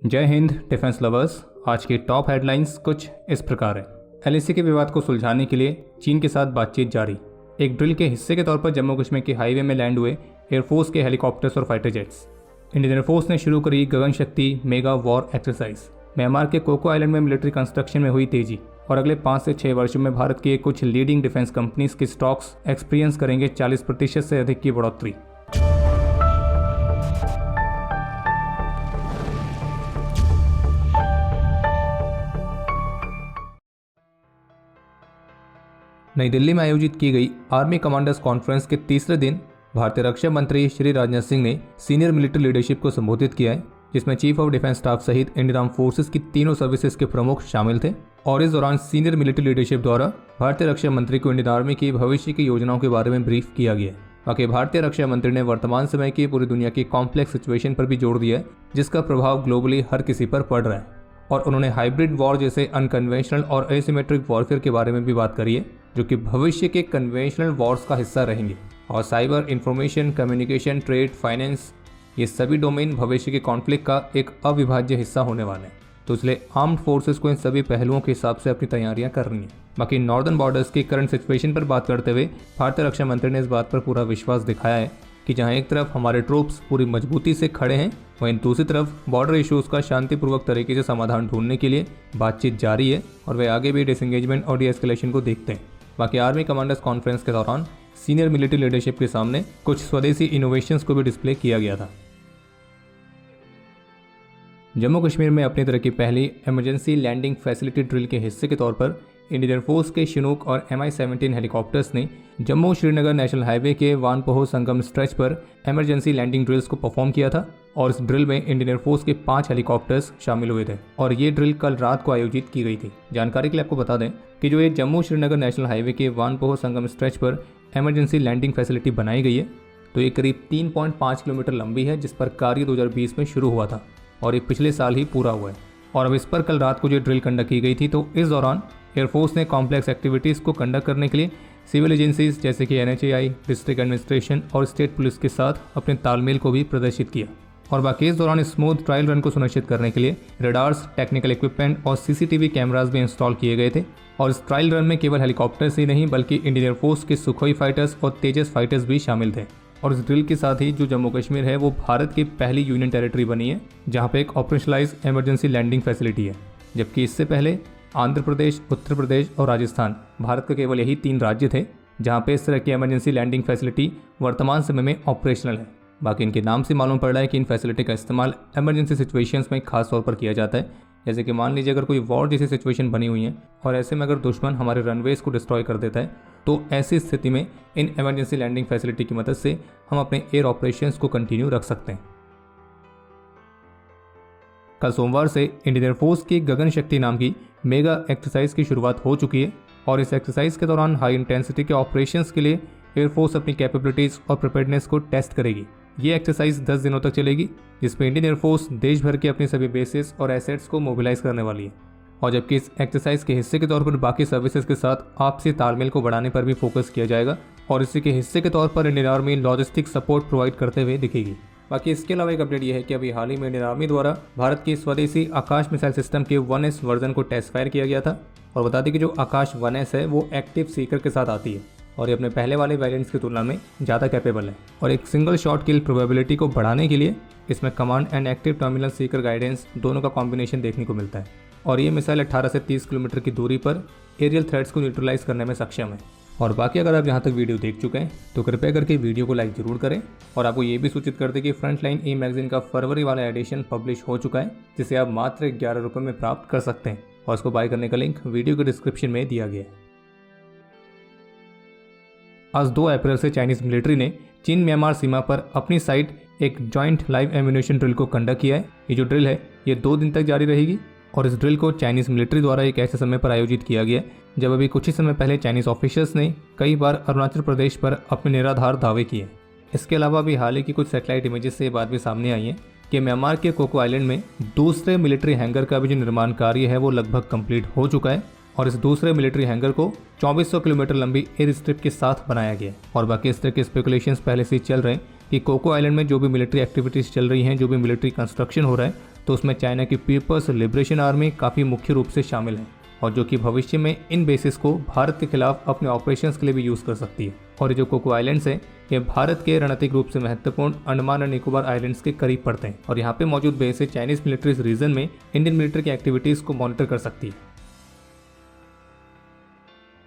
जय Hind defence lovers. आज की टॉप हेडलाइंस कुछ इस प्रकार है। एलएसी के विवाद को सुलझाने के लिए चीन के साथ बातचीत जारी। एक ड्रिल के हिस्से के तौर पर जम्मू कश्मीर के हाईवे में लैंड हुए एयरफोर्स के हेलीकॉप्टर्स और फाइटर जेट्स। इंडियन एयरफोर्स ने शुरू करी गगन शक्ति मेगा वॉर एक्सरसाइज। म्यांमार के कोको आइलैंड में मिलिट्री कंस्ट्रक्शन में हुई तेजी और अगले 5 से 6 वर्षों में भारत के कुछ लीडिंग डिफेंस कंपनीज के स्टॉक्स एक्सपीरियंस करेंगे 40% से अधिक की बढ़ोतरी। नई दिल्ली में आयोजित की गई आर्मी कमांडर्स कॉन्फ्रेंस के तीसरे दिन भारतीय रक्षा मंत्री श्री राजनाथ सिंह ने सीनियर मिलिट्री लीडरशिप को संबोधित किया है, जिसमें चीफ ऑफ डिफेंस स्टाफ सहित इंडियन आर्म फोर्सेस की तीनों सर्विसेज के प्रमुख शामिल थे। और इस दौरान सीनियर मिलिट्री लीडरशिप द्वारा भारतीय रक्षा मंत्री को इंडियन आर्मी की भविष्य की योजनाओं के बारे में ब्रीफ किया गया। बाकी भारतीय रक्षा मंत्री ने वर्तमान समय की पूरी दुनिया की कॉम्प्लेक्स सिचुएशन पर भी जोर दिया, जिसका प्रभाव ग्लोबली हर किसी पर पड़ रहा है। और उन्होंने हाइब्रिड वॉर जैसे अनकन्वेंशनल और एसिमेट्रिक वॉरफेयर के बारे में भी बात करी है, जो कि भविष्य के कन्वेंशनल वॉर्स का हिस्सा रहेंगे। और cyber, information, communication, trade, finance, ये सभी डोमेन भविष्य के कॉन्फ्लिक्ट का एक अविभाज्य हिस्सा होने वाले हैं। तो इसलिए आर्म्ड फोर्सेस को इन सभी पहलुओं के हिसाब से अपनी तैयारियां करनी है। बाकी नॉर्दर्न बॉर्डर्स की करंट सिचुएशन पर बात करते हुए भारतीय रक्षा मंत्री ने इस बात पर पूरा विश्वास दिखाया है कि जहां एक तरफ हमारे ट्रूप्स पूरी मजबूती से खड़े हैं, वहीं दूसरी तरफ बॉर्डर इश्यूज का शांतिपूर्वक तरीके से समाधान ढूंढने के लिए बातचीत जारी है और वे आगे भी डिसएंगेजमेंट और डीएस्केलेशन को देखते हैं। बाकी आर्मी कमांडर्स कॉन्फ्रेंस के दौरान सीनियर मिलिट्री लीडरशिप के सामने कुछ स्वदेशी इनोवेशंस को भी डिस्प्ले किया गया था। जम्मू कश्मीर में अपनी तरह की पहली इमरजेंसी लैंडिंग फैसिलिटी ड्रिल के हिस्से के तौर पर इंडियन एयरफोर्स के शिनूक और MI-17 हेलीकॉप्टर्स ने जम्मू श्रीनगर नेशनल हाईवे के वानपोह संगम स्ट्रेच पर इमरजेंसी लैंडिंग ड्रिल्स को परफॉर्म किया था। और इस ड्रिल में इंडियन एयरफोर्स के 5 हेलीकॉप्टर्स शामिल हुए थे और ये ड्रिल कल रात को आयोजित की गई थी। जानकारी के लिए आपको बता दें कि जो ये जम्मू श्रीनगर नेशनल हाईवे के वानपोह संगम स्ट्रेच पर इमरजेंसी लैंडिंग फैसिलिटी बनाई गई है, तो ये करीब 3.5 किलोमीटर लंबी है, जिस पर कार्य 2020 में शुरू हुआ था और ये पिछले साल ही पूरा हुआ है। और अब इस पर कल रात को जो ड्रिल कंडक्ट की गई थी, तो इस दौरान एयरफोर्स ने कॉम्प्लेक्स एक्टिविटीज़ को कंडक्ट करने के लिए सिविल एजेंसीज जैसे कि NHAI, डिस्ट्रिक्ट एडमिनिस्ट्रेशन और स्टेट पुलिस के साथ अपने तालमेल को भी प्रदर्शित किया। और बाकी इस दौरान स्मूथ ट्रायल रन को सुनिश्चित करने के लिए रडार्स, टेक्निकल इक्विपमेंट और CCTV कैमरास भी इंस्टॉल किए गए थे। और इस ट्रायल रन में केवल हेलीकॉप्टर्स ही नहीं बल्कि इंडियन एयरफोर्स के सुखोई फाइटर्स और तेजस फाइटर्स भी शामिल थे। और इस ड्रिल के साथ ही जो जम्मू कश्मीर है वो भारत की पहली यूनियन टेरिटरी बनी है जहाँ पे एक ऑपरेशनलाइज इमरजेंसी लैंडिंग फैसिलिटी है, जबकि इससे पहले आंध्र प्रदेश, उत्तर प्रदेश और राजस्थान भारत के केवल यही 3 राज्य थे जहाँ पे इस तरह की इमरजेंसी लैंडिंग फैसिलिटी वर्तमान समय में ऑपरेशनल है। बाकी इनके नाम से मालूम पड़ रहा है कि इन फैसिलिटी का इस्तेमाल इमरजेंसी सिचुएशंस में खास तौर पर किया जाता है, जैसे कि मान लीजिए अगर कोई वॉर जैसी सिचुएशन बनी हुई है और ऐसे में अगर दुश्मन हमारे रनवेज को डिस्ट्रॉय कर देता है, तो ऐसी स्थिति में इन इमरजेंसी लैंडिंग फैसिलिटी की मदद से हम अपने एयर ऑपरेशंस को कंटिन्यू रख सकते हैं। कल सोमवार से इंडियन एयरफोर्स की गगन शक्ति नाम की मेगा एक्सरसाइज की शुरुआत हो चुकी है और इस एक्सरसाइज के दौरान हाई इंटेंसिटी के ऑपरेशंस के लिए एयरफोर्स अपनी कैपेबिलिटीज और प्रिपेयर्डनेस को टेस्ट करेगी। ये एक्सरसाइज 10 दिनों तक चलेगी, जिसमें इंडियन एयरफोर्स देश भर के अपने सभी बेसिस और एसेट्स को मोबिलाइज करने वाली है। और जबकि इस एक्सरसाइज के हिस्से के तौर पर बाकी सर्विसेज के साथ आपसी तालमेल को बढ़ाने पर भी फोकस किया जाएगा और इसी के हिस्से के तौर पर Indian army logistic support provide करते हुए दिखेगी। बाकी इसके अलावा एक अपडेट यह है कि अभी हाल ही में इंडियन आर्मी द्वारा भारत की स्वदेशी आकाश मिसाइल सिस्टम के 1S वर्जन को टेस्ट फायर किया गया था। और बता दें कि जो आकाश 1S है वो एक्टिव सीकर के साथ आती है और ये अपने पहले वाले वेरिएंट्स की तुलना में ज़्यादा कैपेबल है। और एक सिंगल शॉट किल प्रोबेबिलिटी को बढ़ाने के लिए इसमें command and active terminal Sikar guidance दोनों का कॉम्बिनेशन देखने को मिलता है। और ये मिसाइल 18 से 30 किलोमीटर की दूरी पर एरियल थ्रेट्स को न्यूट्रलाइज करने में सक्षम है। और बाकी अगर आप यहाँ तक वीडियो देख चुके हैं तो कृपया करके वीडियो को लाइक जरूर करें और आपको ये भी सूचित कर दें कि फ्रंटलाइन ई मैगजीन का फरवरी वाला एडिशन पब्लिश हो चुका है, जिसे आप मात्र 11 रुपये में प्राप्त कर सकते हैं और इसको बाय करने का लिंक वीडियो के डिस्क्रिप्शन में दिया गया है। आज 2 अप्रैल से चाइनीज मिलिट्री ने चीन म्यांमार सीमा पर अपनी साइड एक जॉइंट लाइव एम्यूनेशन ड्रिल को कंडक्ट किया है। ये जो ड्रिल है ये 2 दिन तक जारी रहेगी और इस ड्रिल को चाइनीज मिलिट्री द्वारा एक ऐसे समय पर आयोजित किया गया जब अभी कुछ ही समय पहले चाइनीज ऑफिशियल्स ने कई बार अरुणाचल प्रदेश पर अपने निराधार दावे किए। इसके अलावा भी हाल ही की कुछ सैटेलाइट इमेजेस से ये बात भी सामने आई है कि म्यांमार के कोको आइलैंड में दूसरे मिलिट्री हैंगर का भी जो निर्माण कार्य है वो लगभग कंप्लीट हो चुका है और इस दूसरे मिलिट्री हैंगर को 2400 किलोमीटर लंबी एयर स्ट्रिप के साथ बनाया गया। और बाकी इस तरह के स्पेकुलेशंस पहले से ही चल रहे हैं कि कोको आइलैंड में जो भी मिलिट्री एक्टिविटीज़ चल रही हैं, जो भी मिलिट्री कंस्ट्रक्शन हो रहा है, तो उसमें चाइना की पीपल्स लिबरेशन आर्मी काफ़ी मुख्य रूप से शामिल है और जो कि भविष्य में इन बेसिस को भारत के खिलाफ अपने ऑपरेशंस के लिए भी यूज़ कर सकती है। और ये जो कोको आइलैंड्स हैं ये भारत के रणनीतिक रूप से महत्वपूर्ण अंडमान और निकोबार आइलैंड्स के करीब पड़ते हैं और यहाँ पे मौजूद बेस से चाइनीज मिलिट्री इस रीजन में इंडियन मिलिट्री की एक्टिविटीज़ को मॉनिटर कर सकती है।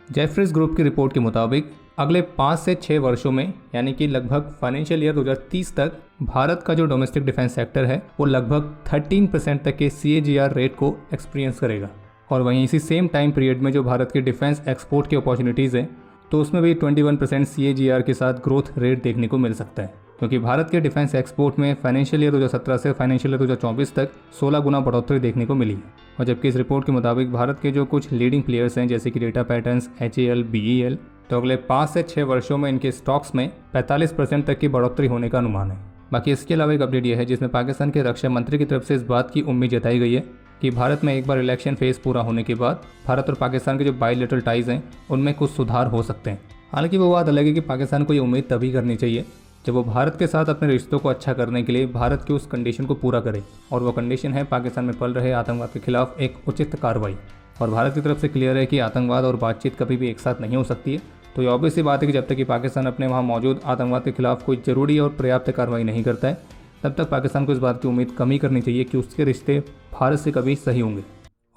जेफरीज ग्रुप की रिपोर्ट के मुताबिक अगले 5 से 6 वर्षों में यानी कि लगभग फाइनेंशियल ईयर 2030 तक भारत का जो डोमेस्टिक डिफेंस सेक्टर है वो लगभग 13% तक के CAGR रेट को एक्सपीरियंस करेगा। और वहीं इसी सेम टाइम पीरियड में जो भारत के डिफेंस एक्सपोर्ट की अपॉर्चुनिटीज़ हैं तो उसमें भी 21% CAGR के साथ ग्रोथ रेट देखने को मिल सकता है, क्योंकि भारत के डिफेंस एक्सपोर्ट में फाइनेंशियल ईयर 2017 से फाइनेंशियल ईयर 2024 तक 16 गुना बढ़ोतरी देखने को मिली है। और जबकि इस रिपोर्ट के मुताबिक भारत के जो कुछ लीडिंग प्लेयर्स हैं जैसे कि डेटा पैटर्न्स, HAL, BEL, तो अगले 5 से 6 वर्षों में इनके स्टॉक्स में 45% तक की बढ़ोतरी होने का अनुमान है। बाकी इसके अलावा एक अपडेट यह है जिसमें पाकिस्तान के रक्षा मंत्री की तरफ से इस बात की उम्मीद जताई गई है कि भारत में एक बार इलेक्शन फेज पूरा होने के बाद भारत और पाकिस्तान के जो बायलैटरल टाइज हैं उनमें कुछ सुधार हो सकते हैं। हालांकि वो बात अलग है कि पाकिस्तान को ये उम्मीद तभी करनी चाहिए जब वो भारत के साथ अपने रिश्तों को अच्छा करने के लिए भारत की उस कंडीशन को पूरा करे, और वो कंडीशन है पाकिस्तान में पल रहे आतंकवाद के खिलाफ एक उचित कार्रवाई। और भारत की तरफ से क्लियर है कि आतंकवाद और बातचीत कभी भी एक साथ नहीं हो सकती है। तो ये ऑब्वियस सी बात है कि जब तक कि पाकिस्तान अपने वहाँ मौजूद आतंकवाद के खिलाफ कोई ज़रूरी और पर्याप्त कार्रवाई नहीं करता है तब तक पाकिस्तान को इस बात की उम्मीद कम ही करनी चाहिए कि उसके रिश्ते भारत से कभी सही होंगे।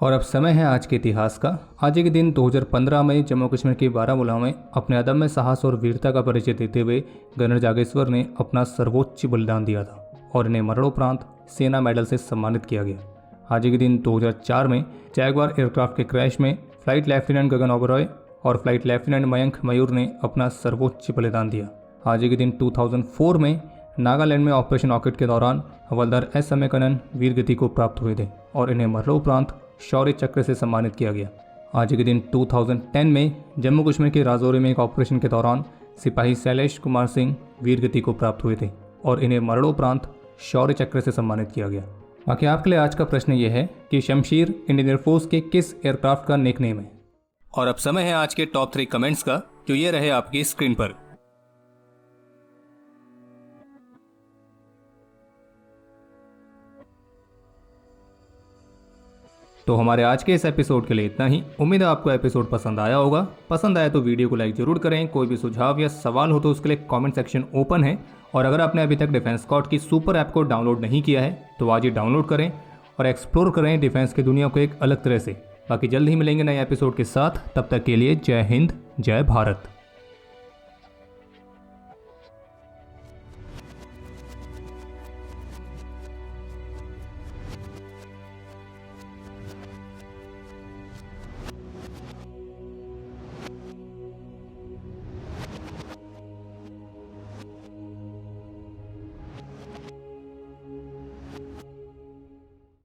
और अब समय है आज के इतिहास का। आज के दिन 2015 में जम्मू कश्मीर के बारामूला में अपने अदम्य साहस और वीरता का परिचय देते हुए गवर्नर जागेश्वर ने अपना सर्वोच्च बलिदान दिया था और इन्हें मरणोपरांत सेना मेडल से सम्मानित किया गया। आज के दिन 2004 में जैगवार एयरक्राफ्ट के क्रैश में फ्लाइट लेफ्टिनेंट गगन ओबरॉय और फ्लाइट लेफ्टिनेंट मयंक मयूर ने अपना सर्वोच्च बलिदान दिया। आज के दिन 2004 में नागालैंड में ऑपरेशन ऑर्किड के दौरान हवलदार S. अमेकनन वीर गति को प्राप्त हुए थे और इन्हें मरणोपरांत शौर्य चक्र से सम्मानित किया गया। आज के दिन 2010 में जम्मू कश्मीर के राजौरी में एक ऑपरेशन के दौरान सिपाही शैलेश कुमार सिंह वीर गति को प्राप्त हुए थे और इन्हें मरणोपरांत शौर्य चक्र से सम्मानित किया गया। बाकी आपके लिए आज का प्रश्न ये है कि शमशीर इंडियन एयरफोर्स के किस एयरक्राफ्ट का निकनेम है। और अब समय है आज के टॉप 3 कमेंट्स का, जो ये रहे आपकी स्क्रीन पर। तो हमारे आज के इस एपिसोड के लिए इतना ही। उम्मीद है आपको एपिसोड पसंद आया होगा। पसंद आया तो वीडियो को लाइक जरूर करें। कोई भी सुझाव या सवाल हो तो उसके लिए कमेंट सेक्शन ओपन है। और अगर आपने अभी तक डिफेंस स्कॉट की सुपर ऐप को डाउनलोड नहीं किया है तो आज ही डाउनलोड करें और एक्सप्लोर करें डिफेंस की दुनिया को एक अलग तरह से। बाकी जल्द ही मिलेंगे नए एपिसोड के साथ। तब तक के लिए जय हिंद, जय भारत।